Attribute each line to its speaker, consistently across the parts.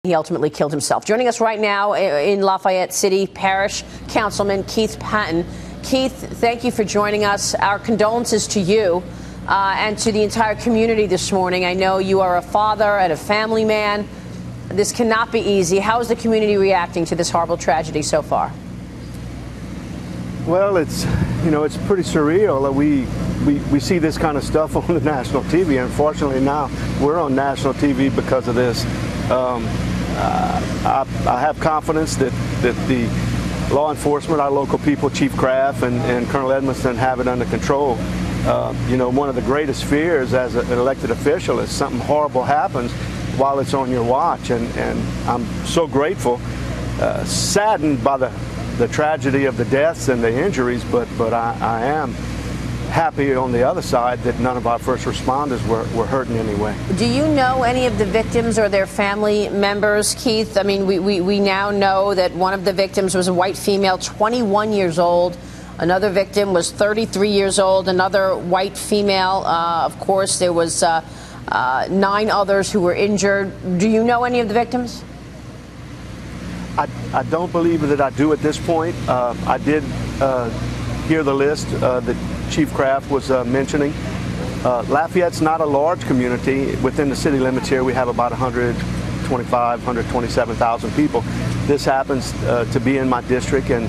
Speaker 1: He ultimately killed himself. Joining us right now in Lafayette City Parish Councilman Keith Patin. Keith, thank you for joining us. Our condolences to you and to the entire community this morning. I know you are a father and a family man. This cannot be easy. How is the community reacting to this horrible tragedy so far?
Speaker 2: Well, it's pretty surreal. We see this kind of stuff on the national TV. Unfortunately, now we're on national TV because of this. I have confidence that the law enforcement, our local people, Chief Kraft and Colonel Edmondson, have it under control. One of the greatest fears as an elected official is something horrible happens while it's on your watch, and I'm so grateful, saddened by the tragedy of the deaths and the injuries, but I am happy on the other side that none of our first responders were hurt in any way.
Speaker 1: Do you know any of the victims or their family members, Keith? I mean, we now know that one of the victims was a white female, 21 years old. Another victim was 33 years old, another white female. Of course, there was 9 others who were injured. Do you know any of the victims?
Speaker 2: I don't believe that I do at this point. I did hear the list that Chief Kraft was mentioning. Lafayette's not a large community. Within the city limits here, we have about 127,000 people. This happens to be in my district, and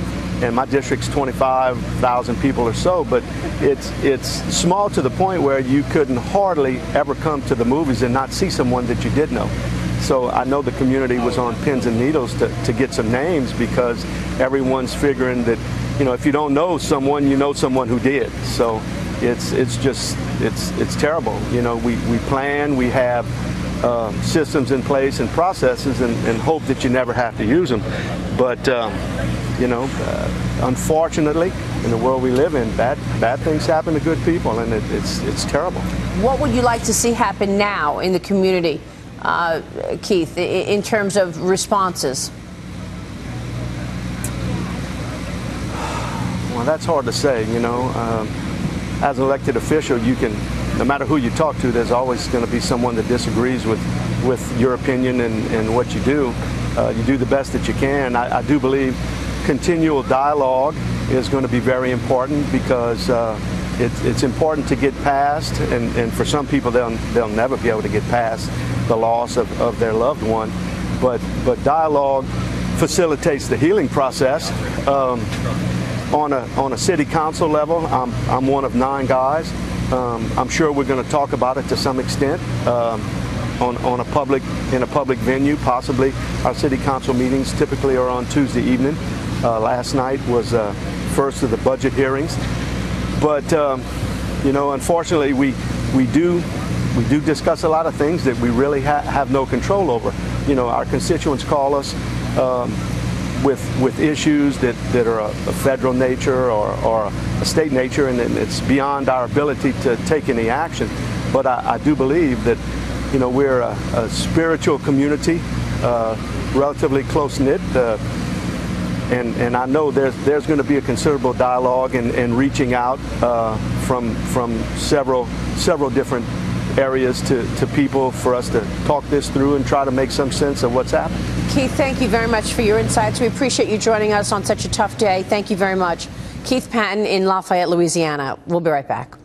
Speaker 2: my district's 25,000 people or so, but it's small to the point where you couldn't hardly ever come to the movies and not see someone that you did know. So I know the community was on pins and needles to get some names, because everyone's figuring that, if you don't know someone, you know someone who did. So it's terrible. We plan, we have systems in place and processes, and hope that you never have to use them. But unfortunately, in the world we live in, bad things happen to good people, and it's terrible.
Speaker 1: What would you like to see happen now in the community, Keith, in terms of responses?
Speaker 2: Well, that's hard to say. As an elected official, you can, no matter who you talk to, there's always going to be someone that disagrees with your opinion and what you do. You do the best that you can. I do believe continual dialogue is going to be very important, because it's important to get past, and for some people they'll never be able to get past the loss of their loved one. But dialogue facilitates the healing process. On a city council level, I'm one of 9 guys. I'm sure we're going to talk about it to some extent in a public venue. Possibly our city council meetings typically are on Tuesday evening. Last night was first of the budget hearings. But unfortunately, we do discuss a lot of things that we really have no control over. Our constituents call us with issues that are a federal nature or a state nature, and it's beyond our ability to take any action. But I do believe that we're a spiritual community, relatively close-knit, and I know there's going to be a considerable dialogue and reaching out from several different areas to people for us to talk this through and try to make some sense of what's happened.
Speaker 1: Keith, thank you very much for your insights. We appreciate you joining us on such a tough day. Thank you very much. Keith Patin in Lafayette, Louisiana. We'll be right back.